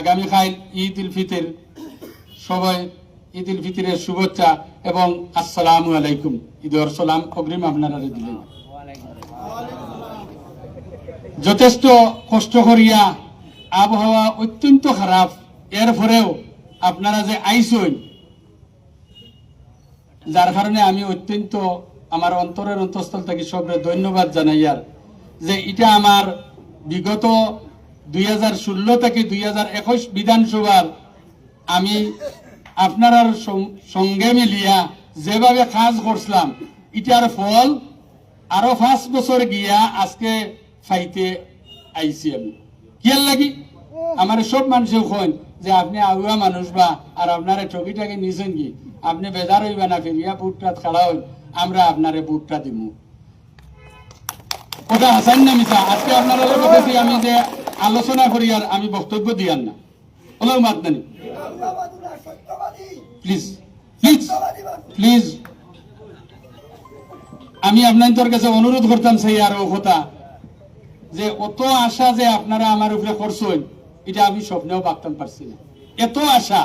আগামীকাল ঈদ উল ফিতর, সবাই ঈদ উল ফিতরের শুভেচ্ছা এবং আসসালামু আলাইকুম। ঈদের সালাম অগ্রিম আপনারা দিলেন। যথেষ্ট কষ্ট করিয়া, আবহাওয়া অত্যন্ত খারাপ, এরপরেও আপনারা যে আইসই, যার কারণে আমি অত্যন্ত আমার অন্তরের অন্তঃস্থল থেকে সবরে ধন্যবাদ জানাই। আর যে এটা আমার বিগত 2016 থেকে 2021 বিধানসভার আমি আপনার সঙ্গে মিলিয়া যেভাবে কাজ করছিলাম, এটার ফল আরো 5 বছর গিয়া আজকে ফাইতে আইছি। আমি কিয়ার লাগি আমার সব মানুষেও কইন যে আপনি আগুয়া মানুষ বা আর আপনারে ঠকিটাকে নিছেন কি, আপনি বেজার হইবা না, ফেরিয়া বুটটা খেলা হই, আমরা আপনারে বুটটা দিব। ওটা হাসান না মিশা। আজকে আপনারা বলতেছি আমি যে আলোচনা করি আর আমি বক্তব্য দিয়ান না, হলো মাতনানি। প্লিজ প্লিজ প্লিজ আমি আপনাদের কাছে অনুরোধ করতাম সেই আর ও কথা যে অত আশা যে আপনারা আমার উপরে করছেন, এটা আমি স্বপ্নেও ভাবতাম পারছি না। এত আশা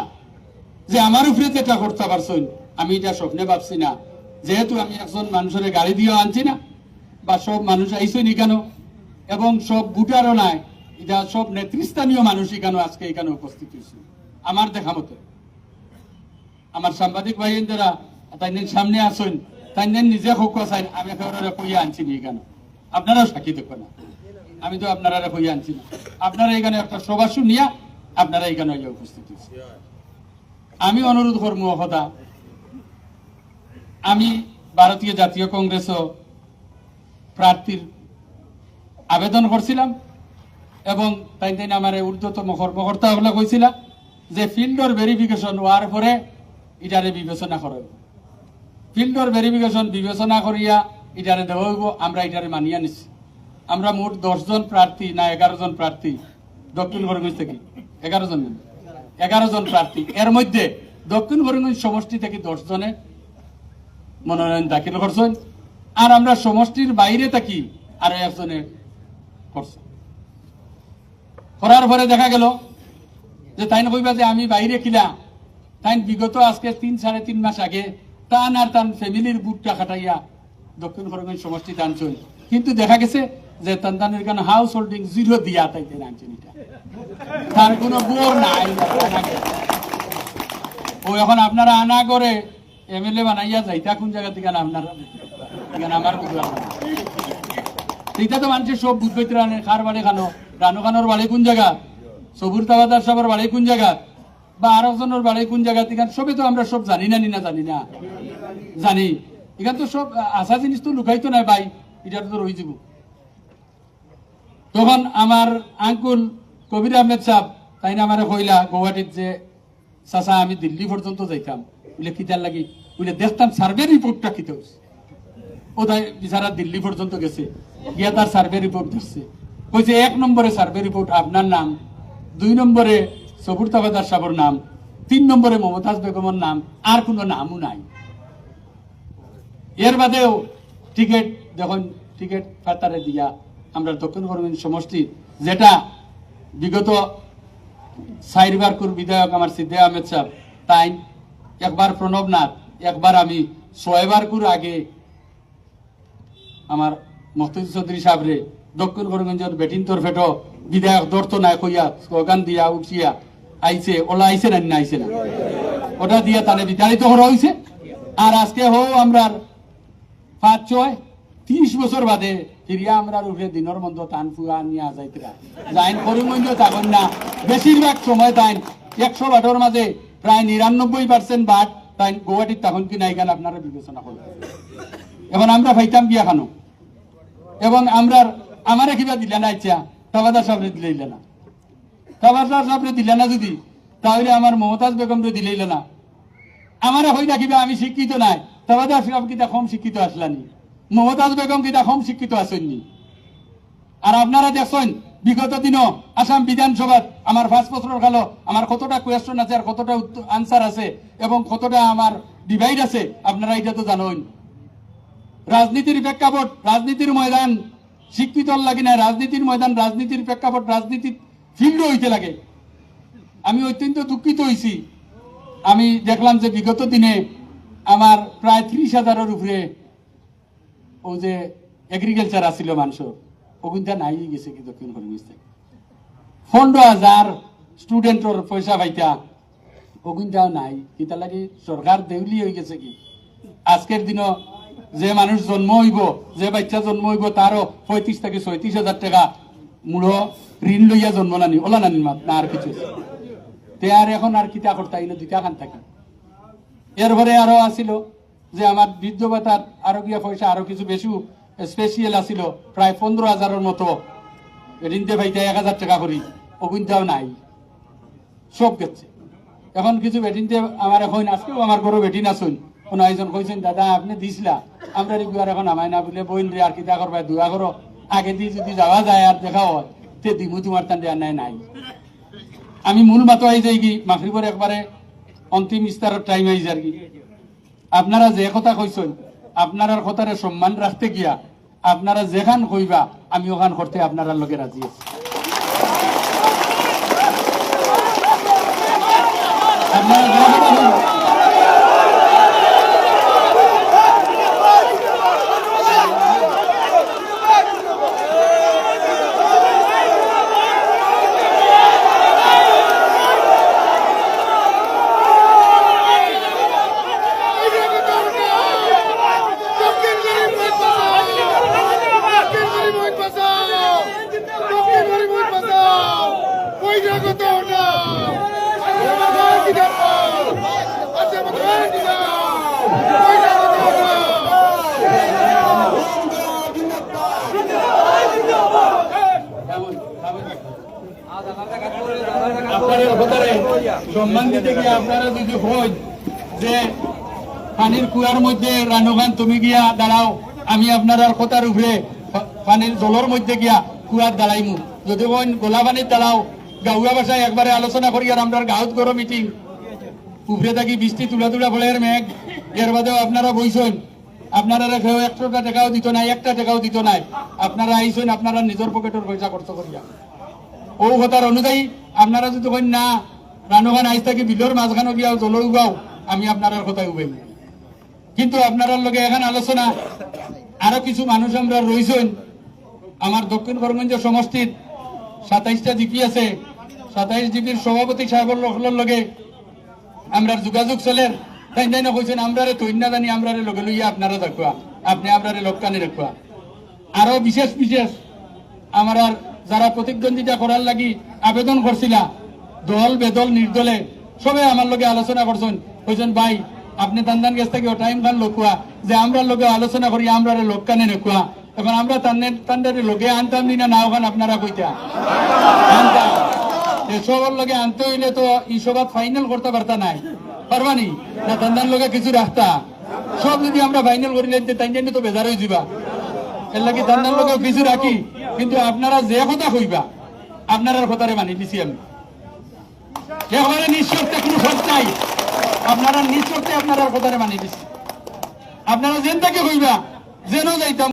যে আমার উপরে যেটা করতে পারছেন, আমি এটা স্বপ্নে ভাবছি না। যেহেতু আমি একজন মানুষের গাড়ি দিয়েও আনছি না, বা সব মানুষ আইসই নি কেন, এবং সব ভোটারও নাই, এটা সব নেতৃস্থানীয় মানুষই কেন আজকে এখানে উপস্থিত হয়েছে আমার দেখা মতো। আমার সাংবাদিক ভাইয়েরা তাই সামনে আসেন, তাই নিজে হোক চাই আমি একেবারে কইয়া আনছি নি কেন, আপনারাও সাক্ষী দেখবেন না। আমি তো আপনারা কইয়া আনছি না, আপনারা এখানে একটা সভা শুনিয়া আপনারা এখানে উপস্থিত হয়েছে। আমি অনুরোধ করবো কথা, আমি ভারতীয় জাতীয় কংগ্রেসও প্রার্থীর আবেদন করছিলাম এবং তাই আমার ঊর্ধ্বতম কর্মকর্তা হলে কইছিলাম যে ফিল্ডর ভেরিফিকেশন হওয়ার পরে এটারে বিবেচনা করা হইব। ফিল্ডর ভেরিফিকেশন বিবেচনা করিয়া এটারে দেওয়া হইব। আমরা এটারে মানিয়া নিচ্ছি। আমরা মোট 10 জন প্রার্থী না 11 জন প্রার্থী দক্ষিণ করিমগঞ্জ থেকে, 11 জন প্রার্থী, এর মধ্যে দক্ষিণ করিমগঞ্জ সমষ্টি থেকে 10 জনে মনোনয়ন দাখিল করছেন, আর আমরা সমষ্টির বাইরে থাকি আরো 1 জনে করছে। করার পরে দেখা গেল যে তাই কইবা যে আমি বাইরে কিলা, তাই বিগত আজকে 3-3.5 মাস আগে টান আর টান ফ্যামিলির বুটটা খাটাইয়া দক্ষিণ করিমগঞ্জ সমষ্টি টানছেন, কিন্তু দেখা গেছে যে তান্তানের কেন হাউস হোল্ডিং 0 দিয়া তাই আনছেন। এটা তার কোনো বোর নাই। ও এখন আপনারা আনা করে এমএলএ বানাইয়া যাইতা কোন জায়গা থেকে আপনারা এখানে আমার বুঝলাম না। এইটা তো মানুষের সব বুঝবে রানে খার বাড়ি খানো, রানু খানোর বাড়ি কোন জায়গা, সবুর তাবাদার সবার বাড়ি কোন জায়গা, বা আরো জনের বাড়ি কোন জায়গা, এখানে সবে তো আমরা সব জানি না জানি। এখানে তো সব আসা জিনিস তো লুকাইতো না ভাই, এটা তো রয়ে যাব। তখন আমার আঙ্কুল কবির আহমেদ সাহেব তাই না আমার কইলা গৌহাটির যে চাচা আমি দিল্লি পর্যন্ত যাইতাম, বলে কিতার লাগি, বলে দেখতাম সার্ভে রিপোর্টটা কিতে হচ্ছে। ও তাই বিচারা দিল্লি পর্যন্ত গেছে, গিয়া তার সার্ভে রিপোর্ট দিচ্ছে। কইছে 1 নম্বরে সার্ভে রিপোর্ট আপনার নাম, 2 নম্বরে সবুর তাবাদার সাহেবের নাম, 3 নম্বরে মমতাজ বেগমের নাম, আর কোনো নামও নাই। এর বাদেও টিকিট যখন টিকিট কাতারে দিয়া আমরা দক্ষিণ করিমগঞ্জ সমষ্টি, যেটা বিগত 4 বার বিধায়ক আমার সিদ্ধে আহমেদ সাহেব, তাই একবার প্রণব নাথ, একবার আমি 6 বার আগে আমার মহতুজ চৌধুরী সাহেবরে দক্ষিণ করিমগঞ্জের বেটিন তরফেটো বিধায়ক দর্ত নাই কইয়া স্লোগান দিয়া উঠিয়া আইছে। ওলা আইছে না আইছে না, ওটা দিয়া তানে বিতাড়িত করা হয়েছে। আর আজকে আমরা 5-6-30 বছর বাদে ফিরিয়া আমরা উপরে দিনের মন্দ টান ফুয়া নিয়ে যাইতে যাইন করিমগঞ্জ থাকুন না। বেশিরভাগ সময় তাই 100 বাটের মাঝে প্রায় 99% বাট তাই গৌহাটির তখন কি নাই কেন আপনারা বিবেচনা করবেন। এখন আমরা ভাইতাম গিয়া খানো, এবং আমরা আমারে কিবা দিলে না, ইচ্ছা তাবাদার সামনে দিলে না, তাবাদার সামনে দিলে না যদি, তাহলে আমার মমতাজ বেগমরে দিলেই না। আমারে হই না কিবা আমি শিক্ষিত নাই, তাবাদার সাহেব কিতা কম শিক্ষিত আসলানি, মমতাজ বেগম কিতা কম শিক্ষিত আসেননি। আর আপনারা দেখছেন বিগত দিনও আসাম বিধানসভাত আমার 5 বছর কালো আমার কতটা কোয়েশ্চন আছে আর কতটা আনসার আছে এবং কতটা আমার ডিভাইড আছে, আপনারা এটা তো জানেন। রাজনীতির প্রেক্ষাপট, রাজনীতির ময়দান শিক্ষিত লাগে না, রাজনীতির ময়দান, রাজনীতির প্রেক্ষাপট, রাজনীতির ফিল্ড হইতে লাগে। আমি অত্যন্ত দুঃখিত হয়েছি। আমি দেখলাম যে বিগত দিনে আমার প্রায় 30,000-এর উপরে ও যে এগ্রিকালচার আসিল মানুষ ওগুনটা নাই গেছে কি দক্ষিণ করিমগঞ্জ থেকে 15,000 স্টুডেন্টর পয়সা পাইতা ওগুনটাও নাই কিতা লাগে সরকার দেউলি হয়ে গেছে কি আজকের দিনও যে মানুষ জন্ম হইব যে বাচ্চা জন্ম হইব তারও 35 থেকে 36,000 টাকা মূল ঋণ লইয়া জন্ম নানি ওলা নানি না আর কিছু তে আর এখন আর কিতা করতে আইলো দুইটা খান থাকে এরপরে আরো আসিল যে আমার বৃদ্ধ ভাতার আরো গিয়া পয়সা আরো কিছু বেশি স্পেশাল আসিল প্রায় 15,000-এর মতো ঋণতে ভাইতে 1,000 টাকা করি ওগুনটাও নাই সব গেছে এখন কিছু বেটিনতে আমার এখন আজকেও আমার ঘরে বেটিন আসুন কোন একজন কইছেন দাদা আপনি দিছিলা আমরা রেগুলার এখন আমায় না বলে বইন রে আর কিতা করবা দুয়া করো আগে দিয়ে যদি যাওয়া যায় আর দেখা হয় তে দিমু তোমার তান দেওয়ার নাই নাই আমি মূল মাতো আই যাই কি মাগরিবের একবারে অন্তিম ইস্তারের টাইম আই যার কি আপনারা যে কথা কইছেন আপনার কথারে সম্মান রাখতে গিয়া আপনারা যেখান কইবা আমি ওখান করতে আপনারা লগে রাজি আছি আপনারা যে কথা কইবা সম্মান দিতে গিয়ে আপনারা যদি হয় যে পানির কুয়ার মধ্যে রানুগান তুমি গিয়া দাঁড়াও আমি আপনার কথার উপরে পানির জলের মধ্যে গিয়া কুয়ার দাঁড়াইমু যদি হয় গোলা পানির দাঁড়াও গাঁয়া ভাষায় একবারে আলোচনা করি আর আমরা গাঁত গরো মিটিং উপরে থাকি বৃষ্টি তুলা তুলা ফলের মেঘ এর বাদেও আপনারা বইছেন আপনারা কেউ 100 টাকাও দিত নাই 1 টাকাও দিত নাই আপনারা আইছেন আপনারা নিজের পকেটের পয়সা খরচ করিয়া ও কথার অনুযায়ী আপনারা যদি কইন না রানুখান আইস থাকি বিলর মাঝখানে গিয়া জল উগাও আমি আপনার কথাই উবাই কিন্তু আপনার লগে এখন আলোচনা আরো কিছু মানুষ আমরা রইছেন আমার দক্ষিণ করিমগঞ্জ সমষ্টির 27টা জিপি আছে 27 জিপির সভাপতি সাহেবের লগে আমরা যোগাযোগ চলের তাই তাই না কইছেন আমরারে তৈন না জানি আমরারে লগে লইয়া আপনারা দেখবা আপনি আমরারে লোককানি রাখবা আরো বিশেষ বিশেষ আমার যারা প্রতিদ্বন্দ্বিতা করার লাগি আবেদন করছিলা দল বেদল নির্দলে সবে আমার লগে আলোচনা করছেন কইছেন ভাই আপনি তান্দান গেছ থেকে টাইম খান লোকুয়া যে আমরা লগে আলোচনা করি আমরারে লোককানি রাখবা এখন আমরা তান্ডারে লগে আনতাম না না ওখান আপনারা কইতা আনতাম এসবের লগে আনতে হইলে তো এই সভাত ফাইনাল করতে পারতা নাই পারবানি না তান্দান লগে কিছু রাখতা সব যদি আমরা ফাইনাল করিলে তাই তো বেজার হয়ে যাবা এর লাগে তান্দান লগে কিছু রাখি কিন্তু আপনারা যে কথা কইবা আপনার কথারে মানি দিছি আমি একেবারে নিঃশর্তে কোনো শর্ত নাই আপনারা নিঃশর্তে আপনার কথারে মানি দিছি আপনারা যেন তাকে কইবা যেন যাইতাম